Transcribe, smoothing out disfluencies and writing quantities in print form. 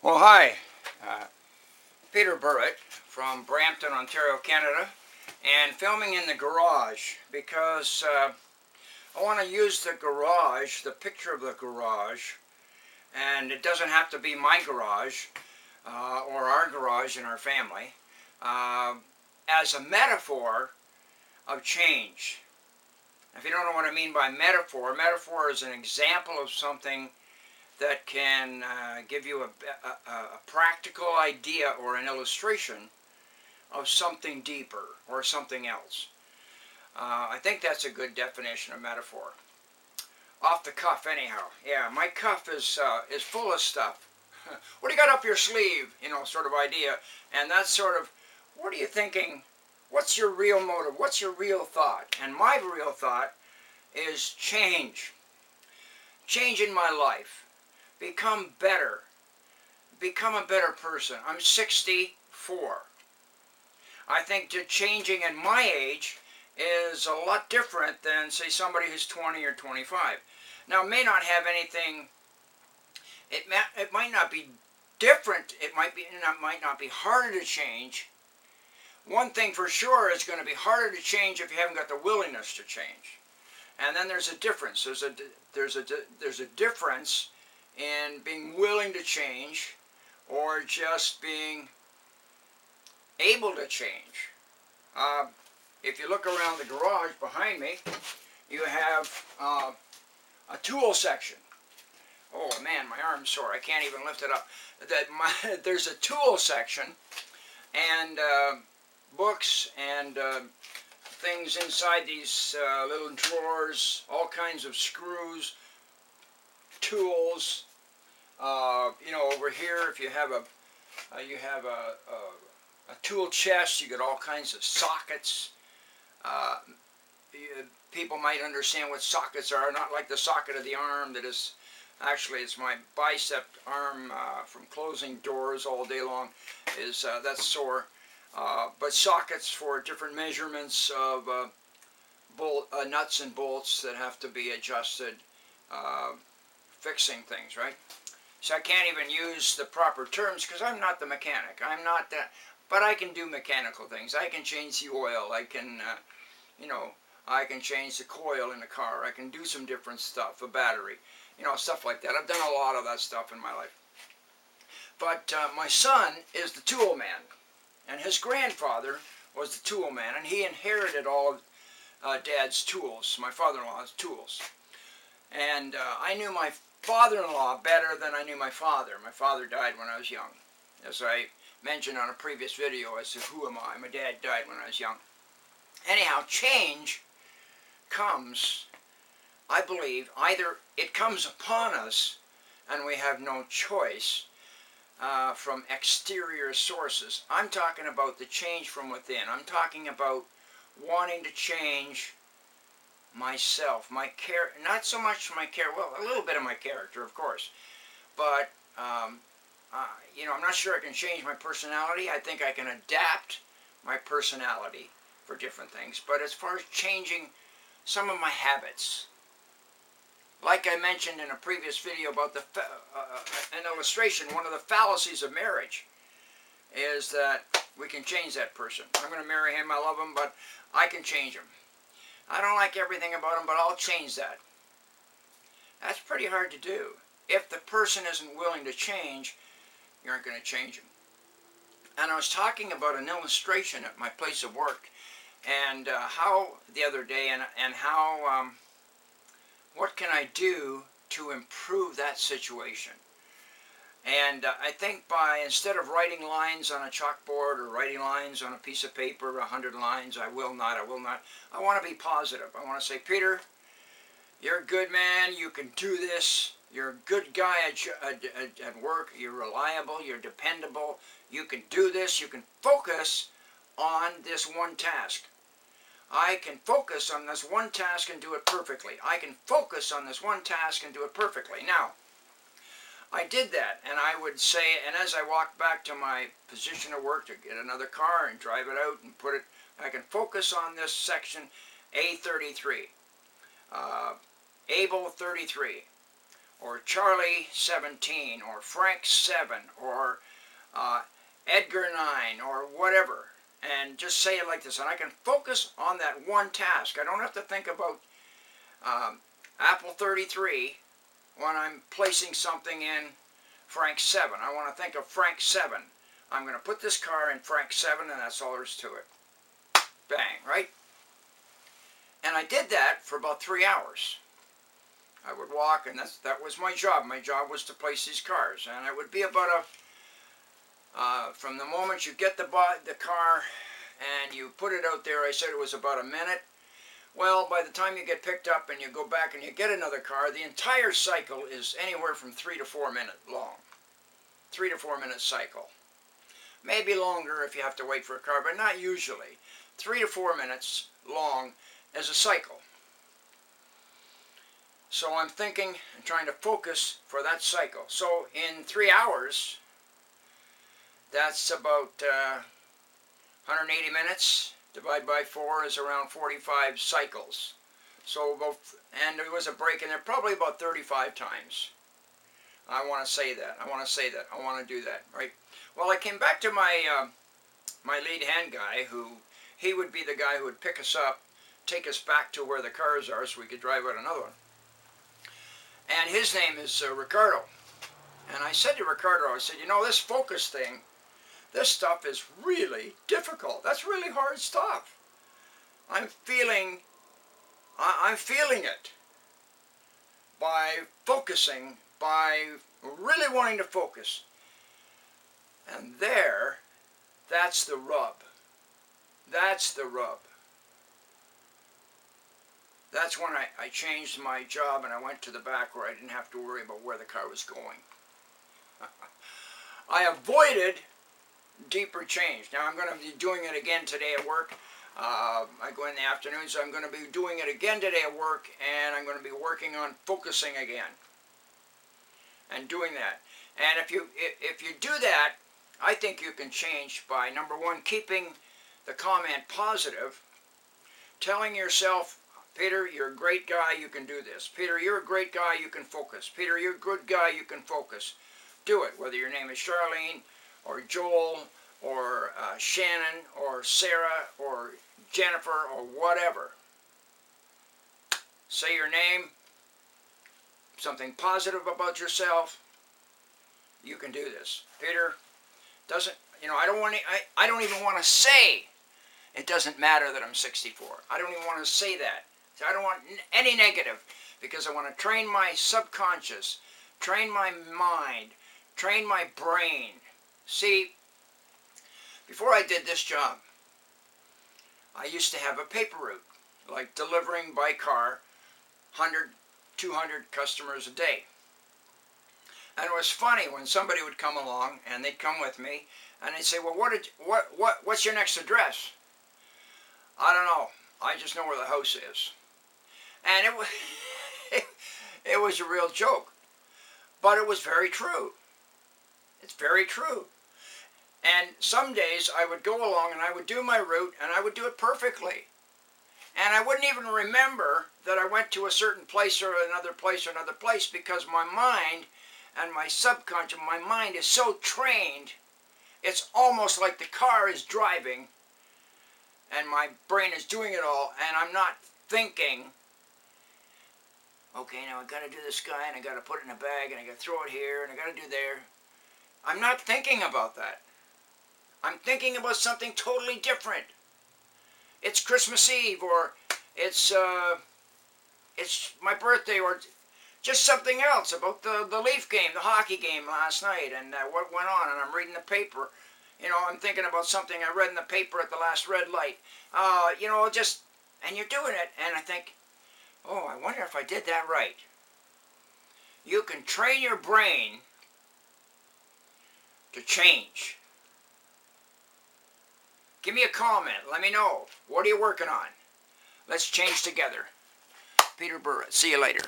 Well, hi, uh, Peter Burritt from Brampton, Ontario, Canada, and filming in the garage because I want to use the garage, the picture of the garage, and it doesn't have to be my garage or our garage in our family, uh, as a metaphor of change. If you don't know what I mean by metaphor, metaphor is an example of something that can give you a practical idea or an illustration of something deeper or something else. I think that's a good definition of metaphor. Off the cuff, anyhow. Yeah, my cuff is full of stuff. What do you got up your sleeve? You know, sort of idea. And that's sort of, what are you thinking? What's your real motive? What's your real thought? And my real thought is change. Change in my life. Become better. Become a better person. I'm 64. I think that changing at my age is a lot different than, say, somebody who's 20 or 25. Now, it may not have anything, it might not be different, it might not be harder to change. One thing for sure is going to be harder to change if you haven't got the willingness to change. And then there's a difference. There's a difference in being willing to change or just being able to change. If you look around the garage behind me, you have a tool section. Oh man, my arm's sore. I can't even lift it up. There's a tool section and books and things inside these little drawers, all kinds of screws, tools. You know, over here, if you have a tool chest, you get all kinds of sockets. Uh, People might understand what sockets are, not like the socket of the arm that is, actually it's my bicep arm from closing doors all day long, that's sore. But sockets for different measurements of nuts and bolts that have to be adjusted, fixing things, right? So I can't even use the proper terms because I'm not the mechanic. I'm not that, but I can do mechanical things. I can change the oil. I can, you know, I can change the coil in the car. I can do some different stuff, a battery, you know, stuff like that. I've done a lot of that stuff in my life. But my son is the tool man, and his grandfather was the tool man, and he inherited all of Dad's tools, my father-in-law's tools. And I knew my father-in-law better than I knew my father. My father died when I was young. As I mentioned on a previous video, I said, who am I? My dad died when I was young. Anyhow, change comes, I believe, either it comes upon us and we have no choice from exterior sources. I'm talking about the change from within. I'm talking about wanting to change myself, not so much my character, well, a little bit of my character, of course, but, you know, I'm not sure I can change my personality. I think I can adapt my personality for different things, but as far as changing some of my habits, like I mentioned in a previous video about an illustration, one of the fallacies of marriage is that we can change that person. I'm going to marry him, I love him, but I can change him. I don't like everything about him, but I'll change that. That's pretty hard to do. If the person isn't willing to change, you aren't going to change him. And I was talking about an illustration at my place of work, and how the other day, and how, what can I do to improve that situation? And I think instead of writing lines on a chalkboard or writing lines on a piece of paper, 100 lines, I will not, I want to be positive. I want to say, Peter, you're a good man, you can do this, you're a good guy at work, you're reliable, you're dependable, you can do this, you can focus on this one task. I can focus on this one task and do it perfectly. I can focus on this one task and do it perfectly. Now, I did that, and I would say, and as I walked back to my position of work to get another car and drive it out and put it, I can focus on this section A33, Able 33. or Charlie 17, or Frank 7, or Edgar 9, or whatever, and just say it like this, and I can focus on that one task. I don't have to think about Apple 33 when I'm placing something in Frank 7. I want to think of Frank 7. I'm going to put this car in Frank 7, and that's all there is to it. Bang, right? And I did that for about 3 hours. I would walk, and that was my job. My job was to place these cars, and it would be about from the moment you get the car and you put it out there, I said it was about a minute. Well, by the time you get picked up and you go back and you get another car, the entire cycle is anywhere from 3 to 4 minutes long. 3 to 4 minute cycle. Maybe longer if you have to wait for a car, but not usually. 3 to 4 minutes long as a cycle. So I'm thinking and trying to focus for that cycle. So in 3 hours, that's about 180 minutes. Divide by 4 is around 45 cycles. So and there was a break in there probably about 35 times. I want to say that. I want to do that, right? Well, I came back to my my lead hand guy, he would be the guy who would pick us up, take us back to where the cars are so we could drive out another one. And his name is Ricardo. And I said to Ricardo, I said, you know, this focus thing, this stuff is really difficult. That's really hard stuff. I'm feeling it by focusing, by really wanting to focus. And that's the rub. That's the rub. That's when I changed my job and I went to the back where I didn't have to worry about where the car was going. I avoided deeper change. Now I'm going to be doing it again today at work. I go in the afternoon, so I'm going to be doing it again today at work, and I'm going to be working on focusing again and doing that. And if you do that, I think you can change by, number one, keeping the comment positive, telling yourself, Peter, you're a great guy, you can do this. Peter, you're a great guy, you can focus. Peter, you're a good guy, you can focus. Do it, whether your name is Charlene, or Joel, or Shannon, or Sarah, or Jennifer, or whatever. Say your name, something positive about yourself. You can do this. Peter doesn't, you know, I don't even want to say it doesn't matter that I'm 64. I don't even want to say that. I don't want any negative, because I want to train my subconscious, train my mind, train my brain. See, before I did this job, I used to have a paper route, like delivering by car 100, 200 customers a day. And it was funny when somebody would come along and they'd come with me and they'd say, well, what's your next address? I don't know. I just know where the house is. And it was a real joke. But it was very true. It's very true. And some days I would go along and I would do my route and I would do it perfectly. And I wouldn't even remember that I went to a certain place or another place because my mind and my subconscious, my mind is so trained, it's almost like the car is driving and my brain is doing it all, and I'm not thinking, okay, now I got to do this guy and I got to put it in a bag and I got to throw it here and I got to do there. I'm not thinking about that. I'm thinking about something totally different. It's Christmas Eve, or it's my birthday, or just something else about the Leaf game, the hockey game last night, and what went on, and I'm reading the paper. You know, I'm thinking about something I read in the paper at the last red light. You know, and you're doing it, and I think, oh, I wonder if I did that right. You can train your brain to change. Give me a comment. Let me know. What are you working on? Let's change together. Peter Burritt. See you later.